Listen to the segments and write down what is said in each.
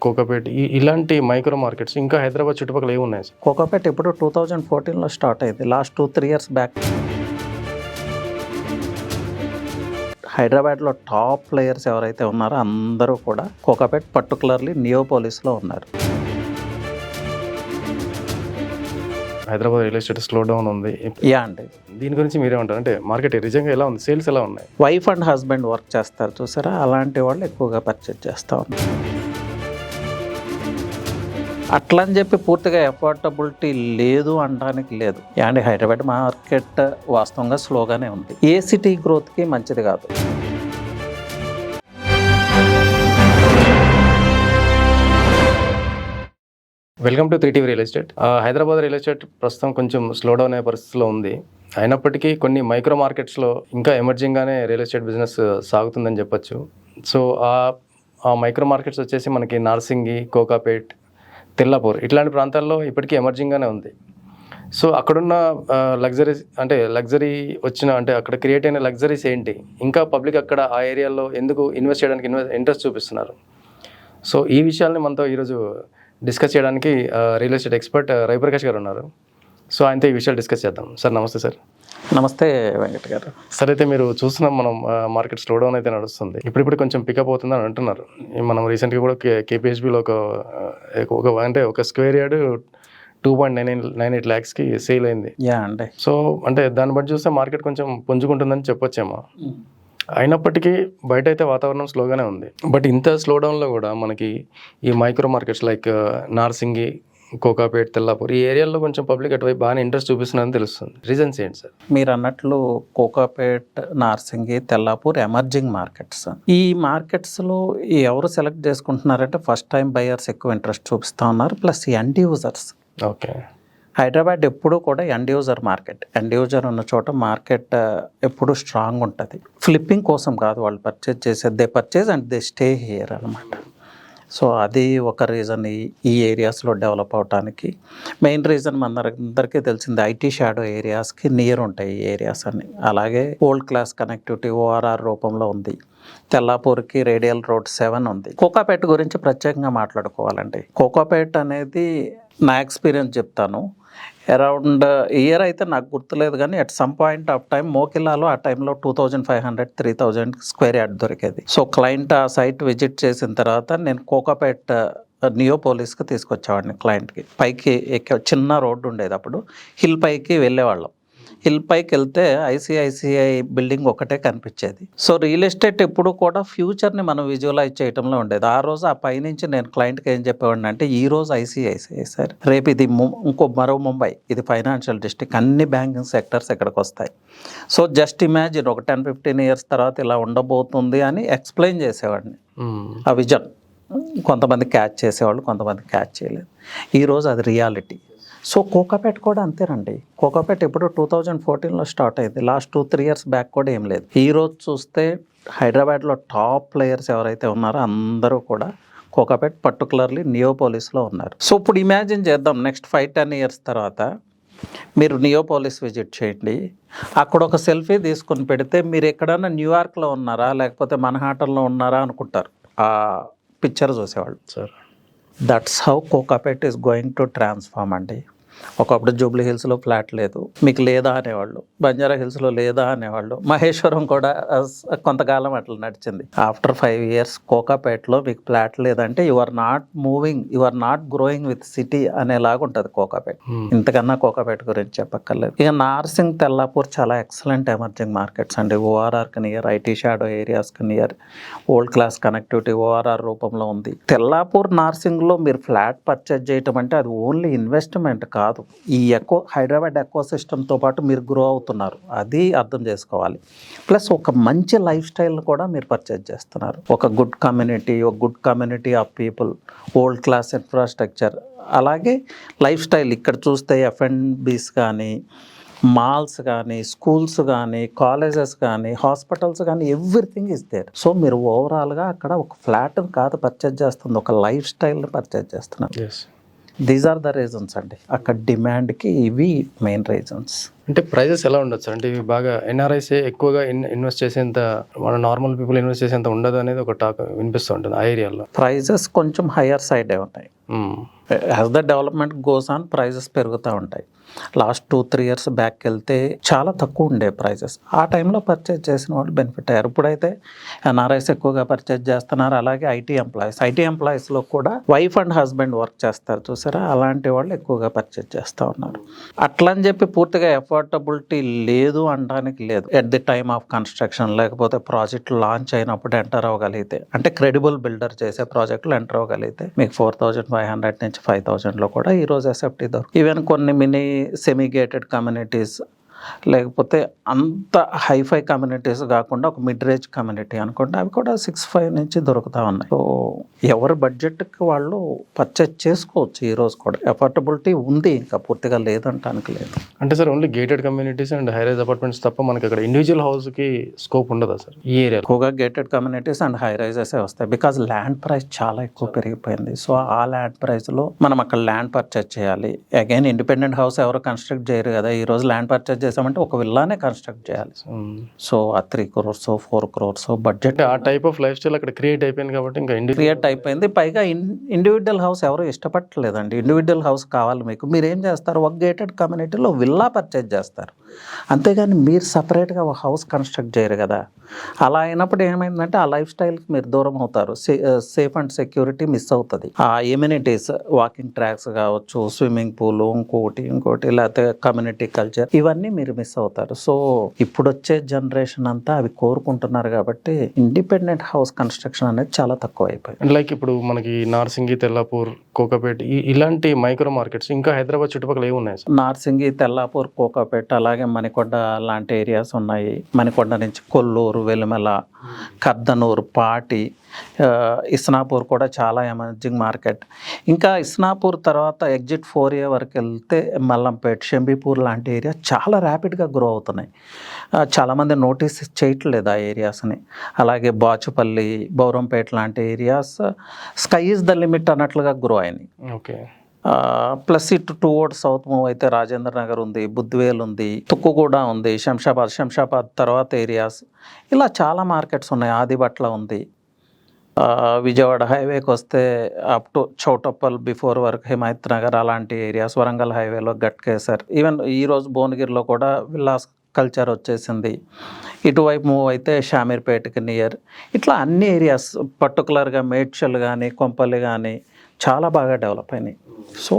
కోకాపేట్ ఇలాంటి micro markets ఇంకా హైదరాబాద్ చుట్టుపక్కల ఏమి ఉన్నాయి సార్? కోకాపేట్ ఇప్పుడు 2014లో స్టార్ట్ అయింది. లాస్ట్ 2-3 ఇయర్స్ బ్యాక్ హైదరాబాద్లో టాప్ ప్లేయర్స్ ఎవరైతే ఉన్నారో అందరూ కూడా కోకాపేట్, పర్టికులర్లీ నియోపోలిస్లో ఉన్నారు. Hyderabad real estate slow down ఉంది. అండి, దీని గురించి మీరేమంటారు? అంటే మార్కెట్ నిజంగా ఎలా ఉంది? సేల్స్ ఎలా ఉన్నాయి? వైఫ్ అండ్ హస్బెండ్ వర్క్ చేస్తారు చూసారా, అలాంటి వాళ్ళు ఎక్కువగా పర్చేజ్ చేస్తూ ఉన్నారు. అట్లా అని చెప్పి పూర్తిగా ఎఫోర్డబిలిటీ లేదు అనడానికి లేదు. అండ్ హైదరాబాద్ మార్కెట్ వాస్తవంగా స్లోగానే ఉంది. ఏ సిటీ గ్రోత్కి మంచిది కాదు. Welcome to 3TV real estate. Hyderabad real estate ప్రస్తుతం కొంచెం స్లో డౌన్ అయ్యే పరిస్థితిలో ఉంది. అయినప్పటికీ కొన్ని మైక్రో మార్కెట్స్లో ఇంకా ఎమర్జింగ్గానే రియల్ ఎస్టేట్ బిజినెస్ సాగుతుందని చెప్పొచ్చు. సో ఆ మైక్రో మార్కెట్స్ వచ్చేసి మనకి నార్సింగి, కోకాపేట్, తెల్లాపూర్ ఇట్లాంటి ప్రాంతాల్లో ఇప్పటికీ ఎమర్జింగ్గానే ఉంది. సో అక్కడున్న లగ్జరీ వచ్చిన అంటే అక్కడ క్రియేట్ అయిన లగ్జరీస్ ఏంటి, ఇంకా పబ్లిక్ అక్కడ ఆ ఏరియాలో ఎందుకు ఇన్వెస్ట్ చేయడానికి ఇంట్రెస్ట్ చూపిస్తున్నారు? సో ఈ విషయాల్ని మనతో ఈరోజు డిస్కస్ చేయడానికి రియల్ ఎస్టేట్ ఎక్స్పర్ట్ రవిప్రకాష్ గారు ఉన్నారు. సో ఆయనతో ఈ విషయాలు డిస్కస్ చేద్దాం. సార్ నమస్తే. సార్ నమస్తే వెంకట్ గారు. సార్, అయితే మీరు చూస్తున్నాం మనం మార్కెట్ స్లో డౌన్ అయితే నడుస్తుంది. ఇప్పుడు కొంచెం పికప్ అవుతుందని అంటున్నారు. మనం రీసెంట్గా కూడా కేపీహెచ్బిలో ఒక స్క్వేర్ యార్డ్ 2.98 lakhsకి సేల్ అయింది. అండి, సో అంటే దాన్ని బట్టి చూస్తే మార్కెట్ కొంచెం పుంజుకుంటుందని చెప్పొచ్చేమో. అయినప్పటికీ బయట అయితే వాతావరణం స్లోగానే ఉంది. బట్ ఇంత స్లో డౌన్లో కూడా మనకి ఈ micro markets like Narsingi, Kokapet, Tellapur ఈ ఏరియాలో కొంచెం పబ్లిక్ అటువైపు బాగానే ఇంట్రెస్ట్ చూపిస్తున్నారని తెలుస్తుంది. రీజన్స్ ఏంటి సార్? మీరు అన్నట్లు కోకాపేట్, నార్సింగి, తెల్లాపూర్ ఎమర్జింగ్ మార్కెట్స్. ఈ మార్కెట్స్లో ఎవరు సెలెక్ట్ చేసుకుంటున్నారంటే ఫస్ట్ టైం బయర్స్ ఎక్కువ ఇంట్రెస్ట్ చూపిస్తూ ఉన్నారు, plus end users. Okay. Hyderabad ఎప్పుడూ కూడా end user market. End user ఉన్న చోట మార్కెట్ ఎప్పుడు స్ట్రాంగ్ ఉంటుంది. ఫ్లిప్పింగ్ కోసం కాదు వాళ్ళు పర్చేజ్ చేసేది, they purchase and they stay here అనమాట. సో అది ఒక రీజన్ ఈ ఏరియాస్లో డెవలప్ అవడానికి. మెయిన్ రీజన్ మనందరికీ తెలిసింది, ఐటీ షాడో ఏరియాస్కి నియర్ ఉంటాయి ఈ ఏరియాస్ అన్ని. అలాగే ఓల్డ్ క్లాస్ కనెక్టివిటీ ఓఆర్ఆర్ రూపంలో ఉంది. తెల్లాపూర్కి రేడియల్ రోడ్ 7 ఉంది. కోకాపేట్ గురించి ప్రత్యేకంగా మాట్లాడుకోవాలండి. కోకాపేట్ అనేది నా ఎక్స్పీరియన్స్ చెప్తాను. అరౌండ్ ఇయర్ అయితే నాకు గుర్తులేదు, కానీ at some point of time మోకిలాలో ఆ టైంలో 2500-3000 స్క్వేర్ యార్డ్ దొరికేది. సో క్లయింట్ ఆ సైట్ విజిట్ చేసిన తర్వాత నేను కోకాపేట్ నియోపోలిస్కి తీసుకొచ్చేవాడిని క్లయింట్కి. పైకి చిన్న రోడ్డు ఉండేది, అప్పుడు హిల్ పైకి వెళ్ళేవాళ్ళం. హిల్ పైకి వెళ్తే ఐసిఐసిఐ బిల్డింగ్ ఒకటే కనిపించేది. సో రియల్ ఎస్టేట్ ఎప్పుడు కూడా ఫ్యూచర్ని మనం విజువలైజ్ చేయడంలో ఉండేది. ఆ రోజు ఆ పైనుంచి నేను క్లయింట్కి ఏం చెప్పేవాడిని అంటే, ఈ రోజు ఐసిఐసిఐ సార్, రేపు ఇది మరో ముంబై, ఇది ఫైనాన్షియల్ డిస్ట్రిక్ట్, అన్ని బ్యాంకింగ్ సెక్టర్స్ ఇక్కడికి వస్తాయి. సో జస్ట్ ఇమాజిన్ ఒక 10-15 ఇయర్స్ తర్వాత ఇలా ఉండబోతుంది అని ఎక్స్ప్లెయిన్ చేసేవాడిని. ఆ విజన్ కొంతమంది క్యాచ్ చేసేవాళ్ళు, కొంతమంది క్యాచ్ చేయలేదు. ఈరోజు అది రియాలిటీ. సో కోకాపేట్ కూడా అంతేనండి. కోకాపేట్ ఇప్పుడు 2014లో స్టార్ట్ అయింది. లాస్ట్ 2-3 ఇయర్స్ బ్యాక్ కూడా ఏం లేదు. ఈరోజు చూస్తే హైదరాబాద్లో టాప్ ప్లేయర్స్ ఎవరైతే ఉన్నారో అందరూ కూడా కోకాపేట్, పర్టికులర్లీ నియోపోలిస్లో ఉన్నారు. సో ఇప్పుడు ఇమాజిన్ చేద్దాం, నెక్స్ట్ 5-10 ఇయర్స్ తర్వాత మీరు నియోపోలిస్ విజిట్ చేయండి. అక్కడ ఒక సెల్ఫీ తీసుకొని పెడితే మీరు ఎక్కడైనా న్యూయార్క్లో ఉన్నారా లేకపోతే మన్హాటన్లో ఉన్నారా అనుకుంటారు ఆ పిక్చర్ చూసేవాళ్ళు. Sir, that's how Kokapet is going to transform అండి. ఒకప్పుడు జూబ్లీ హిల్స్లో ఫ్లాట్ లేదు, మీకు లేదా అనేవాళ్ళు. బంజారా హిల్స్లో లేదా అనేవాళ్ళు. మహేశ్వరం కూడా కొంతకాలం అట్లా నడిచింది. ఆఫ్టర్ 5 ఇయర్స్ కోకాపేట్లో మీకు ఫ్లాట్ లేదంటే you are not moving, you are not growing with city అనేలాగా ఉంటుంది కోకాపేట్. ఇంతకన్నా కోకాపేట్ గురించి చెప్పక్కర్లేదు. ఇక నార్సింగ్, తెల్లాపూర్ చాలా ఎక్సలెంట్ ఎమర్జింగ్ మార్కెట్స్ అండి. ఓఆర్ఆర్కి నియర్, ఐటీ షాడో ఏరియాస్కి near, world class connectivity ORR రూపంలో ఉంది. తెల్లాపూర్, నార్సింగ్లో మీరు ఫ్లాట్ పర్చేజ్ చేయటం అంటే అది ఓన్లీ ఇన్వెస్ట్మెంట్ కాదు. ఈ హైదరాబాద్ ఎకో సిస్టమ్తో పాటు మీరు గ్రో అవుతున్నారు, అది అర్థం చేసుకోవాలి. ప్లస్ ఒక మంచి లైఫ్ స్టైల్ని కూడా మీరు పర్చేజ్ చేస్తున్నారు. ఒక good community of people, old class infrastructure, అలాగే లైఫ్ స్టైల్. ఇక్కడ చూస్తే ఎఫ్ఎండ్బీస్ కానీ, మాల్స్ కానీ, స్కూల్స్ కానీ, కాలేజెస్ కానీ, హాస్పిటల్స్ కానీ, ఎవ్రీథింగ్ ఈజ్ దేర్. సో మీరు ఓవరాల్గా అక్కడ ఒక ఫ్లాట్ని కాదు పర్చేజ్ చేస్తుంది, ఒక లైఫ్ స్టైల్ని పర్చేజ్ చేస్తున్నారు. దీస్ ఆర్ ద రీజన్స్ అండి. అక్కడ డిమాండ్కి ఇవి మెయిన్ రీజన్స్. అంటే ప్రైజెస్ ఎలా ఉండొచ్చు అంటే ఇవి బాగా ఎన్ఆర్ఐసే ఎక్కువగా ఇన్వెస్ట్ చేసేంత మన నార్మల్ పీపుల్ ఇన్వెస్ట్ చేసేంత ఉండదు అనేది ఒక టాక్ వినిపిస్తూ ఉంటుంది ఆ ఏరియాలో. ప్రైజెస్ కొంచెం హయ్యర్ సైడే ఉంటాయి. As the development goes on prices పెరుగుతూ ఉంటాయి. లాస్ట్ 2-3 ఇయర్స్ బ్యాక్ వెళ్తే చాలా తక్కువ ఉండే ప్రైజెస్. ఆ టైంలో పర్చేజ్ చేసిన వాళ్ళు బెనిఫిట్ అయ్యారు. ఇప్పుడైతే ఎన్ఆర్ఐస్ ఎక్కువగా పర్చేజ్ చేస్తున్నారు. అలాగే ఐటీ ఎంప్లాయీస్లో కూడా వైఫ్ అండ్ హస్బెండ్ వర్క్ చేస్తారు చూసారా, అలాంటి వాళ్ళు ఎక్కువగా పర్చేజ్ చేస్తూ ఉన్నారు. అట్లా అని చెప్పి పూర్తిగా ఎఫోర్డబిలిటీ లేదు అనడానికి లేదు. At the time of construction లేకపోతే ప్రాజెక్ట్ లాంచ్ అయినప్పుడు ఎంటర్ అవ్వగలిగితే, అంటే క్రెడిబుల్ బిల్డర్ చేసే ప్రాజెక్టులు ఎంటర్ అవ్వగలిగితే మీకు 4,500 నుంచి 5,000లో కూడా ఈరోజు ఎస్ఎఫ్టీ దొరుకుతుంది. ఈవెన్ కొన్ని మినీ సెమీ గేటెడ్ కమ్యూనిటీస్ లేకపోతే అంత హైఫై కమ్యూనిటీస్ కాకుండా ఒక మిడ్ రేంజ్ కమ్యూనిటీ అనుకోండి, అవి కూడా 6,500 నుంచి దొరుకుతూ ఉన్నాయి. సో ఎవరి బడ్జెట్కి వాళ్ళు పర్చేజ్ చేసుకోవచ్చు. ఈరోజు కూడా ఎఫోర్డబిలిటీ ఉంది, ఇంకా పూర్తిగా లేదంటానికి లేదు. అంటే sir only gated communities and high rise apartments తప్ప మనకి అక్కడ ఇండివిజువల్ హౌస్కి స్కోప్ ఉండదా సార్ ఈ ఏరియా? ఎక్కువగా gated communities and high rises వస్తాయి. బికాజ్ ల్యాండ్ ప్రైస్ చాలా ఎక్కువ పెరిగిపోయింది. సో ఆ ల్యాండ్ ప్రైస్లో మనం అక్కడ ల్యాండ్ పర్చేజ్ చేయాలి. అగైన్ ఇండిపెండెంట్ హౌస్ ఎవరు కన్స్ట్రక్ట్ చేయరు కదా. ఈరోజు ల్యాండ్ పర్చేజ్ చేసామంటే ఒక విల్లానే కన్స్ట్రక్ట్ చేయాలి. సో ఆ 3 crores 4 crores బడ్జెట్, ఆ టైప్ ఆఫ్ లైఫ్ స్టైల్ అక్కడ క్రియేట్ అయిపోయింది కాబట్టి ఇంకా క్రియేట్ అయిపోయింది. పైగా ఇండివిజువల్ హౌస్ ఎవరు ఇష్టపడలేదండి. ఇండివిజువల్ హౌస్ కావాలి మీకు, మీరు ఏం చేస్తారు, ఒక గేటెడ్ కమ్యూనిటీలో విల్లా పర్చేజ్ చేస్తారు, అంతేగాని మీరు సపరేట్గా ఒక హౌస్ కన్స్ట్రక్ట్ చేయరు కదా. అలా అయినప్పుడు ఏమైందంటే ఆ లైఫ్ స్టైల్కి మీరు దూరం అవుతారు. సేఫ్ అండ్ సెక్యూరిటీ మిస్ అవుతుంది. ఆ ఎమ్యూనిటీస్, వాకింగ్ ట్రాక్స్ కావచ్చు, స్విమ్మింగ్ పూల్, ఇంకోటి లేకపోతే కమ్యూనిటీ కల్చర్, ఇవన్నీ మీరు మిస్ అవుతారు. సో ఇప్పుడు వచ్చే జనరేషన్ అంతా అవి కోరుకుంటున్నారు కాబట్టి ఇండిపెండెంట్ హౌస్ కన్స్ట్రక్షన్ అనేది చాలా తక్కువ అయిపోయింది. లైక్ ఇప్పుడు మనకి నార్సింగి, తెల్లాపూర్, కోకాపేట ఇలాంటి మైక్రో మార్కెట్స్ ఇంకా హైదరాబాద్ చుట్టుపక్కల ఏమి ఉన్నాయి సార్? నార్సింగి, తెల్లాపూర్, కోకాపేట, అలాగే మణికొండ లాంటి ఏరియాస్ ఉన్నాయి. మణికొండ నుంచి కొల్లూరు, వెలుమెల, కర్దనూరు, పాటి, ఇస్నాపూర్ కూడా చాలా ఎమర్జింగ్ మార్కెట్. ఇంకా ఇస్నాపూర్ తర్వాత ఎగ్జిట్ 4A వరకు వెళ్తే మల్లంపేట, షంబీపూర్ లాంటి ఏరియా చాలా ర్యాపిడ్గా గ్రో అవుతున్నాయి. చాలామంది నోటీస్ చేయట్లేదు ఆ ఏరియాస్ని. అలాగే బాచుపల్లి, బౌరంపేట లాంటి areas sky is the limit అన్నట్లుగా గ్రో అయినాయి. ఓకే. ప్లస్ ఇటు టువర్డ్ సౌత్ మూవ్ అయితే రాజేంద్ర నగర్ ఉంది, బుద్ధివేల్ ఉంది, తుక్కుగూడ ఉంది, శంషాబాద్ తర్వాత ఏరియాస్, ఇలా చాలా మార్కెట్స్ ఉన్నాయి. ఆదిబట్ల ఉంది. విజయవాడ హైవేకి వస్తే అప్ టు చౌటప్పల్ బిఫోర్ వరకు హిమాయత్ నగర్ అలాంటి ఏరియాస్, వరంగల్ హైవేలో గట్కేసర్, ఈవెన్ ఈరోజు భువనగిరిలో కూడా విల్లాస్ కల్చర్ వచ్చేసింది. ఇటువైపు మూవ్ అయితే షామీర్పేటకి నియర్, ఇట్లా అన్ని ఏరియాస్ పర్టికులర్గా మేడ్చల్ కానీ కొంపల్లి కానీ చాలా బాగా డెవలప్ అయినాయి. సో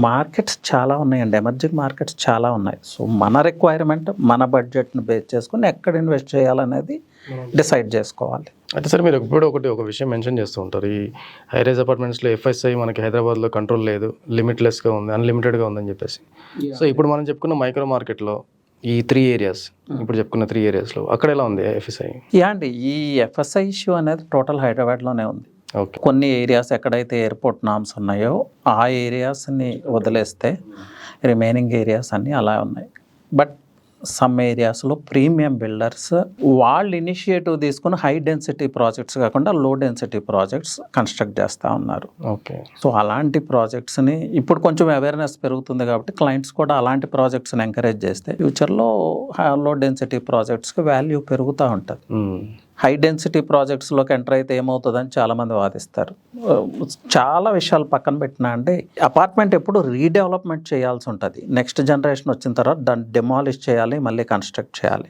మార్కెట్స్ చాలా ఉన్నాయండి, ఎమర్జింగ్ మార్కెట్స్ చాలా ఉన్నాయి. సో మన రిక్వైర్మెంట్, మన బడ్జెట్ని బేస్ చేసుకుని ఎక్కడ ఇన్వెస్ట్ చేయాలనేది డిసైడ్ చేసుకోవాలి. అయితే సార్ మీరు ఎప్పుడు ఒక విషయం మెన్షన్ చేస్తూ ఉంటారు, ఈ హైరైజ్ అపార్ట్మెంట్స్లో ఎఫ్ఎస్ఐ మనకి హైదరాబాద్లో కంట్రోల్ లేదు, లిమిట్లెస్గా ఉంది, అన్లిమిటెడ్గా ఉందని చెప్పేసి. సో ఇప్పుడు మనం చెప్పుకున్న మైక్రో మార్కెట్లో ఈ 3 ఏరియాస్, ఇప్పుడు చెప్పుకున్న 3 ఏరియాస్లో అక్కడ ఎలా ఉంది ఎఫ్ఎస్ఐ? అండి, ఈ ఎఫ్ఎస్ఐ ఇష్యూ అనేది టోటల్ హైదరాబాద్లోనే ఉంది. ఓకే. కొన్ని ఏరియాస్ ఎక్కడైతే ఎయిర్పోర్ట్ నామ్స్ ఉన్నాయో ఆ ఏరియాస్ని వదిలేస్తే రిమైనింగ్ ఏరియాస్ అన్నీ అలా ఉన్నాయి. బట్ సమ్ ఏరియాస్లో ప్రీమియం బిల్డర్స్ వాళ్ళు ఇనిషియేటివ్ తీసుకుని హై డెన్సిటీ ప్రాజెక్ట్స్ కాకుండా లో డెన్సిటీ ప్రాజెక్ట్స్ కన్స్ట్రక్ట్ చేస్తూ ఉన్నారు. ఓకే. సో అలాంటి ప్రాజెక్ట్స్ని ఇప్పుడు కొంచెం అవేర్నెస్ పెరుగుతుంది కాబట్టి క్లయింట్స్ కూడా అలాంటి ప్రాజెక్ట్స్ని ఎంకరేజ్ చేస్తే ఫ్యూచర్లో లో డెన్సిటీ ప్రాజెక్ట్స్కి వాల్యూ పెరుగుతూ ఉంటుంది. హై డెన్సిటీ ప్రాజెక్ట్స్లోకి ఎంటర్ అయితే ఏమవుతుందని చాలామంది వాదిస్తారు. చాలా విషయాలు పక్కన పెట్టినా అంటే అపార్ట్మెంట్ ఎప్పుడు రీడెవలప్మెంట్ చేయాల్సి ఉంటుంది. నెక్స్ట్ జనరేషన్ వచ్చిన తర్వాత దాన్ని డెమాలిష్ చేయాలి, మళ్ళీ కన్స్ట్రక్ట్ చేయాలి.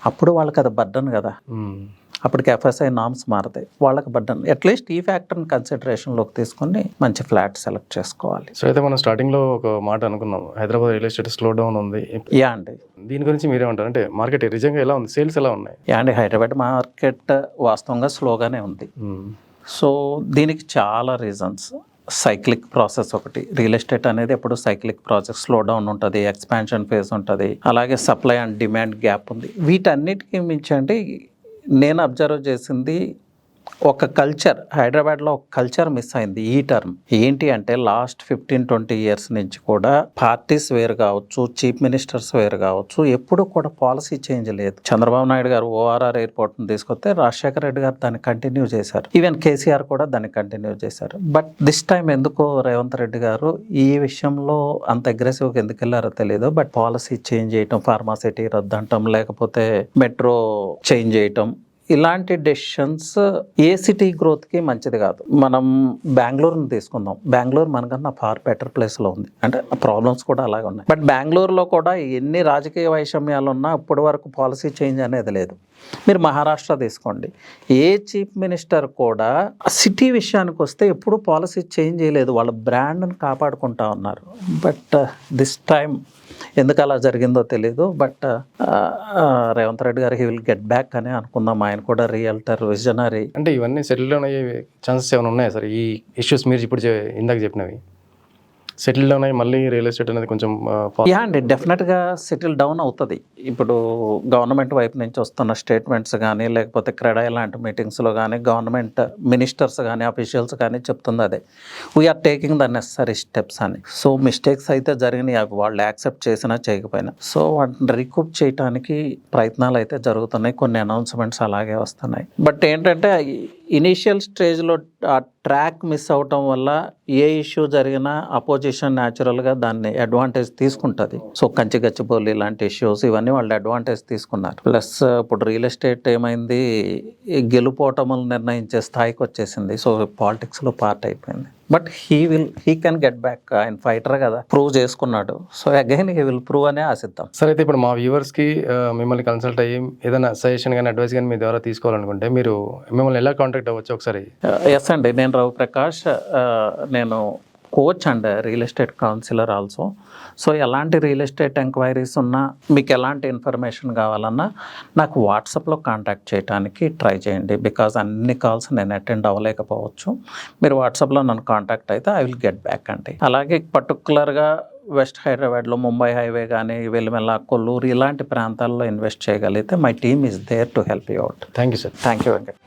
అప్పుడు వాళ్ళకి అది బర్డన్ కదా. అప్పటికి ఎఫ్ఎస్ఐ నామ్స్ మారుతాయి, వాళ్ళకి బర్డన్. అట్లీస్ట్ ఈ ఫ్యాక్టర్ని కన్సిడరేషన్లోకి తీసుకొని మంచి ఫ్లాట్ సెలెక్ట్ చేసుకోవాలి. సో అయితే మనం స్టార్టింగ్లో ఒక మాట అనుకున్నాం, Hyderabad real estate slow down ఉంది. అండి, దీని గురించి మీరేమంటారు? అంటే మార్కెట్ నిజంగా ఎలా ఉంది, సేల్స్ ఎలా ఉన్నాయి? అండి, హైదరాబాద్ మార్కెట్ వాస్తవంగా స్లోగానే ఉంది. సో దీనికి చాలా రీజన్స్. సైక్లిక్ ప్రాసెస్ ఒకటి, రియల్ ఎస్టేట్ అనేది ఎప్పుడు సైక్లిక్ ప్రాసెస్, స్లో డౌన్ ఉంటుంది, ఎక్స్పాన్షన్ ఫేజ్ ఉంటుంది, అలాగే సప్లై అండ్ డిమాండ్ గ్యాప్ ఉంది. వీటన్నిటికీ మించి అంటే నేను అబ్జర్వ్ చేసింది ఒక కల్చర్ హైదరాబాద్లో ఒక కల్చర్ మిస్ అయింది ఈ టర్మ్. ఏంటి అంటే లాస్ట్ 15-20 ఇయర్స్ నుంచి కూడా పార్టీస్ వేరు కావచ్చు, చీఫ్ మినిస్టర్స్ వేరు కావచ్చు, ఎప్పుడు కూడా పాలసీ చేంజ్ లేదు. చంద్రబాబు నాయుడు గారు ఓఆర్ఆర్ ఎయిర్పోర్ట్ని తీసుకొస్తే రాజశేఖర రెడ్డి గారు దాన్ని కంటిన్యూ చేశారు. ఈవెన్ కేసీఆర్ కూడా దాన్ని కంటిన్యూ చేశారు. బట్ దిస్ టైం ఎందుకో రేవంత్ రెడ్డి గారు ఈ విషయంలో అంత అగ్రెసివ్గా ఎందుకు వెళ్ళారో తెలియదు. బట్ పాలసీ చేంజ్ చేయటం, ఫార్మాసిటీ రద్దంటం, లేకపోతే మెట్రో చేంజ్ చేయటం, ఇలాంటి డెసిషన్స్ ఏ సిటీ గ్రోత్కి మంచిది కాదు. మనం బెంగళూరుని తీసుకుందాం. బెంగళూరు మనకన్నా ఫార్ బెటర్ ప్లేస్లో ఉంది. అంటే ప్రాబ్లమ్స్ కూడా అలాగే ఉన్నాయి. బట్ బెంగళూరులో కూడా ఎన్ని రాజకీయ వైషమ్యాలు ఉన్నా ఇప్పటి వరకు పాలసీ చేంజ్ అనేది లేదు. మీరు మహారాష్ట్ర తీసుకోండి. ఏ చీఫ్ మినిస్టర్ కూడా సిటీ విషయానికి వస్తే ఎప్పుడూ పాలసీ చేంజ్ చేయలేదు. వాళ్ళ బ్రాండ్ని కాపాడుకుంటా ఉన్నారు. బట్ దిస్ టైం ఎందుకు అలా జరిగిందో తెలీదు. బట్ రేవంత్ రెడ్డి గారు హీ విల్ గెట్ బ్యాక్ అని అనుకుందాం. ఆయన కూడా రియల్టర్, విజనరీ. అంటే ఇవన్నీ సెటిల్ డౌన్ అయ్యే ఛాన్సెస్ ఏమైనా ఉన్నాయా సార్? ఈ ఇష్యూస్ మీరు ఇప్పుడు ఇందాక చెప్పినవి సెటిల్ డౌన్ అయ్యి మళ్ళీ రియల్ ఎస్టేట్ అనేది కొంచెం యా అండి, డెఫినెట్గా సెటిల్ డౌన్ అవుతుంది. ఇప్పుడు గవర్నమెంట్ వైపు నుంచి వస్తున్న స్టేట్మెంట్స్ కానీ, లేకపోతే క్రెడా లాంటి మీటింగ్స్లో కానీ, గవర్నమెంట్ మినిస్టర్స్ కానీ, అఫీషియల్స్ కానీ చెప్తుంది అదే, we're taking the necessary steps అని. సో మిస్టేక్స్ అయితే జరిగినాయి, అవి వాళ్ళు యాక్సెప్ట్ చేసినా చేయకపోయినా. సో వాటిని రికూప్ చేయడానికి ప్రయత్నాలు అయితే జరుగుతున్నాయి. కొన్ని అనౌన్స్మెంట్స్ అలాగే వస్తున్నాయి. బట్ ఏంటంటే ఇనీషియల్ స్టేజ్లో ఆ ట్రాక్ మిస్ అవటం వల్ల ఏ ఇష్యూ జరిగినా అపోజిషన్ న్యాచురల్గా దాన్ని అడ్వాంటేజ్ తీసుకుంటుంది. సో కంచిగచ్చిబౌలి లాంటి ఇష్యూస్ ఇవన్నీ వాళ్ళు అడ్వాంటేజ్ తీసుకున్నారు. ప్లస్ ఇప్పుడు రియల్ ఎస్టేట్ ఏమైంది, గెలుపోటములు నిర్ణయించే స్థాయికి వచ్చేసింది. సో పాలిటిక్స్లో పార్ట్ అయిపోయింది. But he can get back. ఆయన ఫైటర్ కదా, ప్రూవ్ చేసుకున్నాడు. So again he will prove అనే ఆశిద్దాం. సార్, అయితే ఇప్పుడు మా వ్యూవర్స్కి మిమ్మల్ని కన్సల్ట్ అయ్యి ఏదైనా సజెషన్ కానీ, అడ్వైస్ కానీ మీ ద్వారా తీసుకోవాలనుకుంటే మీరు మిమ్మల్ని ఎలా కాంటాక్ట్ అవ్వచ్చు ఒకసారి? ఎస్ అండి, నేను రవి ప్రకాష్. నేను coach and real estate counsellor also. So ఎలాంటి రియల్ ఎస్టేట్ ఎంక్వైరీస్ ఉన్నా, మీకు ఎలాంటి ఇన్ఫర్మేషన్ కావాలన్నా నాకు వాట్సాప్లో కాంటాక్ట్ చేయడానికి ట్రై చేయండి. బికాజ్ అన్ని కాల్స్ నేను అటెండ్ అవ్వలేకపోవచ్చు. మీరు వాట్సాప్లో నన్ను కాంటాక్ట్ అయితే ఐ విల్ గెట్ బ్యాక్ అండి. అలాగే పర్టికులర్గా వెస్ట్ హైదరాబాద్లో ముంబై హైవే కానీ, వెల్లిమెల్ల, కొల్లూరు ఇలాంటి ప్రాంతాల్లో ఇన్వెస్ట్ చేయగలిగితే my team is there to help you out. Thank you sir. Thank you Venkat.